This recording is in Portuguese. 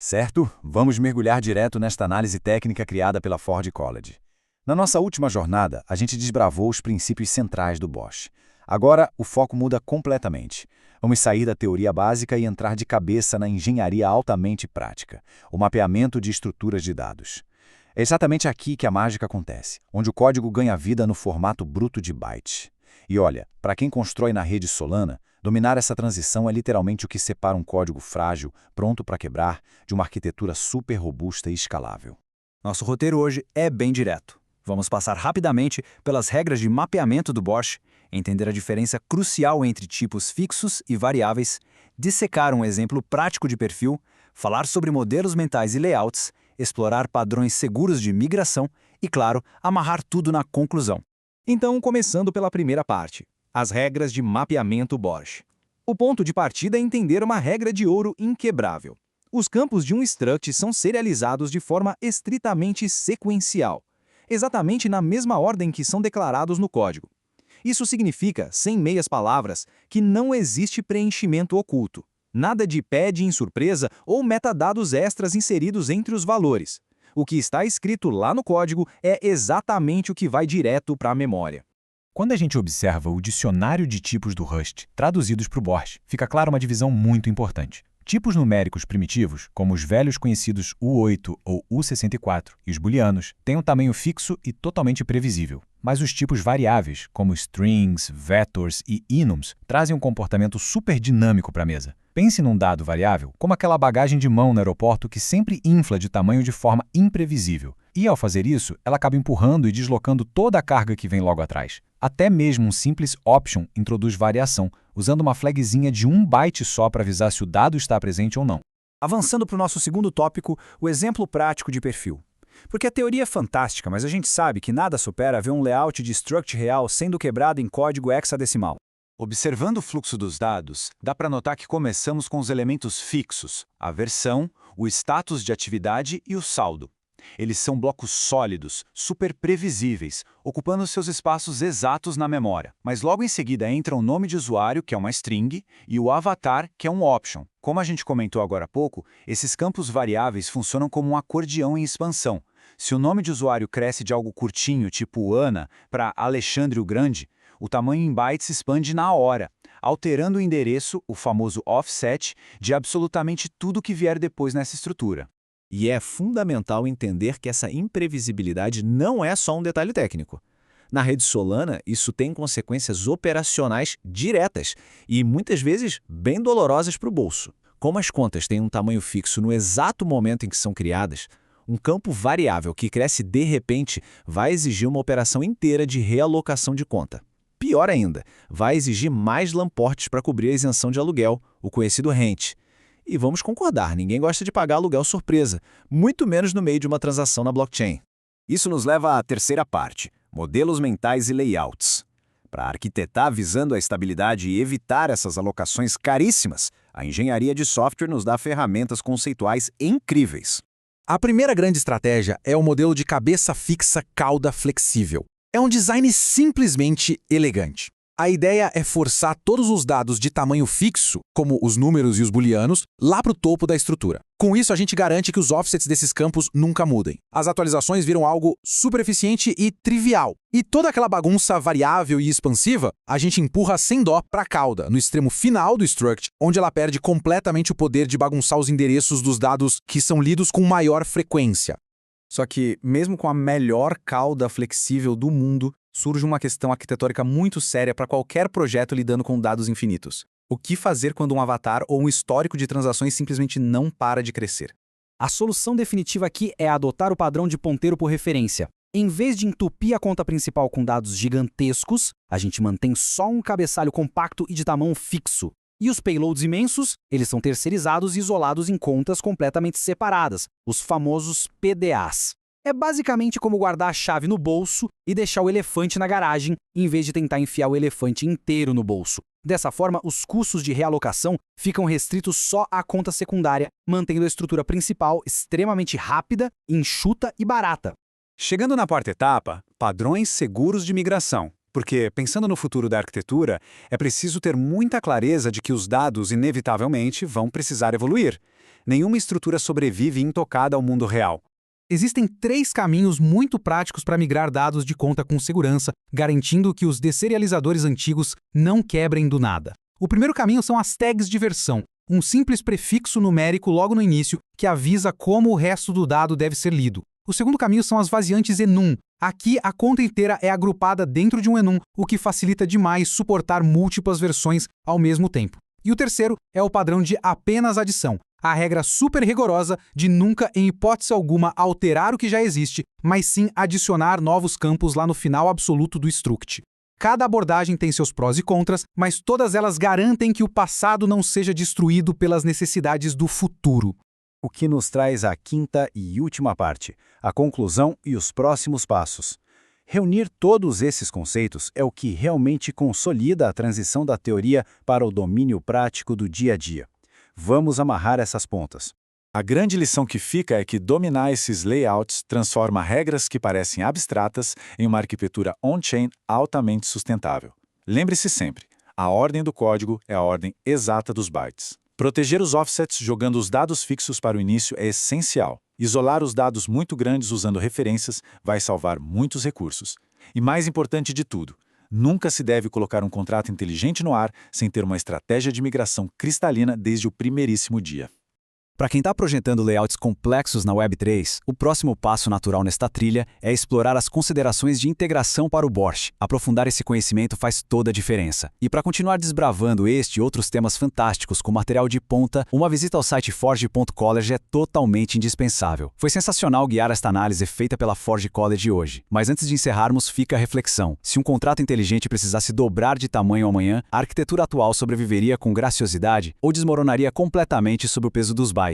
Certo? Vamos mergulhar direto nesta análise técnica criada pela Ford College. Na nossa última jornada, a gente desbravou os princípios centrais do Bosch. Agora, o foco muda completamente. Vamos sair da teoria básica e entrar de cabeça na engenharia altamente prática, o mapeamento de estruturas de dados. É exatamente aqui que a mágica acontece, onde o código ganha vida no formato bruto de byte. E olha, para quem constrói na rede Solana, dominar essa transição é literalmente o que separa um código frágil, pronto para quebrar, de uma arquitetura super robusta e escalável. Nosso roteiro hoje é bem direto. Vamos passar rapidamente pelas regras de mapeamento do Bosch, entender a diferença crucial entre tipos fixos e variáveis, dissecar um exemplo prático de perfil, falar sobre modelos mentais e layouts, explorar padrões seguros de migração e, claro, amarrar tudo na conclusão. Então, começando pela primeira parte, as regras de mapeamento Bosch. O ponto de partida é entender uma regra de ouro inquebrável. Os campos de um struct são serializados de forma estritamente sequencial, exatamente na mesma ordem que são declarados no código. Isso significa, sem meias palavras, que não existe preenchimento oculto, nada de padding surpresa ou metadados extras inseridos entre os valores. O que está escrito lá no código é exatamente o que vai direto para a memória. Quando a gente observa o dicionário de tipos do Rust traduzidos para o Bosch, fica clara uma divisão muito importante. Tipos numéricos primitivos, como os velhos conhecidos U8 ou U64 e os booleanos, têm um tamanho fixo e totalmente previsível. Mas os tipos variáveis, como strings, vectors e enums, trazem um comportamento super dinâmico para a mesa. Pense num dado variável como aquela bagagem de mão no aeroporto que sempre infla de tamanho de forma imprevisível. E, ao fazer isso, ela acaba empurrando e deslocando toda a carga que vem logo atrás. Até mesmo um simples option introduz variação, usando uma flagzinha de 1 byte só para avisar se o dado está presente ou não. Avançando para o nosso segundo tópico, o exemplo prático de perfil. Porque a teoria é fantástica, mas a gente sabe que nada supera ver um layout de struct real sendo quebrado em código hexadecimal. Observando o fluxo dos dados, dá para notar que começamos com os elementos fixos, a versão, o status de atividade e o saldo. Eles são blocos sólidos, super previsíveis, ocupando seus espaços exatos na memória. Mas logo em seguida entra o nome de usuário, que é uma string, e o avatar, que é um option. Como a gente comentou agora há pouco, esses campos variáveis funcionam como um acordeão em expansão. Se o nome de usuário cresce de algo curtinho, tipo Ana, para Alexandre o Grande, o tamanho em bytes expande na hora, alterando o endereço, o famoso offset, de absolutamente tudo que vier depois nessa estrutura. E é fundamental entender que essa imprevisibilidade não é só um detalhe técnico. Na rede Solana, isso tem consequências operacionais diretas e, muitas vezes, bem dolorosas para o bolso. Como as contas têm um tamanho fixo no exato momento em que são criadas, um campo variável que cresce de repente vai exigir uma operação inteira de realocação de conta. Pior ainda, vai exigir mais lamportes para cobrir a isenção de aluguel, o conhecido rent. E vamos concordar, ninguém gosta de pagar aluguel surpresa, muito menos no meio de uma transação na blockchain. Isso nos leva à terceira parte, modelos mentais e layouts. Para arquitetar visando a estabilidade e evitar essas alocações caríssimas, a engenharia de software nos dá ferramentas conceituais incríveis. A primeira grande estratégia é o modelo de cabeça fixa cauda flexível. É um design simplesmente elegante. A ideia é forçar todos os dados de tamanho fixo, como os números e os booleanos, lá para o topo da estrutura. Com isso, a gente garante que os offsets desses campos nunca mudem. As atualizações viram algo super eficiente e trivial. E toda aquela bagunça variável e expansiva, a gente empurra sem dó para a cauda, no extremo final do struct, onde ela perde completamente o poder de bagunçar os endereços dos dados que são lidos com maior frequência. Só que, mesmo com a melhor cauda flexível do mundo, surge uma questão arquitetônica muito séria para qualquer projeto lidando com dados infinitos. O que fazer quando um avatar ou um histórico de transações simplesmente não para de crescer? A solução definitiva aqui é adotar o padrão de ponteiro por referência. Em vez de entupir a conta principal com dados gigantescos, a gente mantém só um cabeçalho compacto e de tamanho fixo. E os payloads imensos, eles são terceirizados e isolados em contas completamente separadas, os famosos PDAs. É basicamente como guardar a chave no bolso e deixar o elefante na garagem, em vez de tentar enfiar o elefante inteiro no bolso. Dessa forma, os custos de realocação ficam restritos só à conta secundária, mantendo a estrutura principal extremamente rápida, enxuta e barata. Chegando na quarta etapa, padrões seguros de migração. Porque, pensando no futuro da arquitetura, é preciso ter muita clareza de que os dados, inevitavelmente, vão precisar evoluir. Nenhuma estrutura sobrevive intocada ao mundo real. Existem 3 caminhos muito práticos para migrar dados de conta com segurança, garantindo que os deserializadores antigos não quebrem do nada. O primeiro caminho são as tags de versão, um simples prefixo numérico logo no início que avisa como o resto do dado deve ser lido. O segundo caminho são as variantes enum. Aqui, a conta inteira é agrupada dentro de um enum, o que facilita demais suportar múltiplas versões ao mesmo tempo. E o terceiro é o padrão de apenas adição, a regra super rigorosa de nunca, em hipótese alguma, alterar o que já existe, mas sim adicionar novos campos lá no final absoluto do struct. Cada abordagem tem seus prós e contras, mas todas elas garantem que o passado não seja destruído pelas necessidades do futuro. O que nos traz à quinta e última parte, a conclusão e os próximos passos. Reunir todos esses conceitos é o que realmente consolida a transição da teoria para o domínio prático do dia a dia. Vamos amarrar essas pontas. A grande lição que fica é que dominar esses layouts transforma regras que parecem abstratas em uma arquitetura on-chain altamente sustentável. Lembre-se sempre, a ordem do código é a ordem exata dos bytes. Proteger os offsets jogando os dados fixos para o início é essencial. Isolar os dados muito grandes usando referências vai salvar muitos recursos. E mais importante de tudo, nunca se deve colocar um contrato inteligente no ar sem ter uma estratégia de migração cristalina desde o primeiríssimo dia. Para quem está projetando layouts complexos na Web3, o próximo passo natural nesta trilha é explorar as considerações de integração para o BORCH. Aprofundar esse conhecimento faz toda a diferença. E para continuar desbravando este e outros temas fantásticos com material de ponta, uma visita ao site forge.college é totalmente indispensável. Foi sensacional guiar esta análise feita pela Forge College hoje. Mas antes de encerrarmos, fica a reflexão. Se um contrato inteligente precisasse dobrar de tamanho amanhã, a arquitetura atual sobreviveria com graciosidade ou desmoronaria completamente sob o peso dos bytes?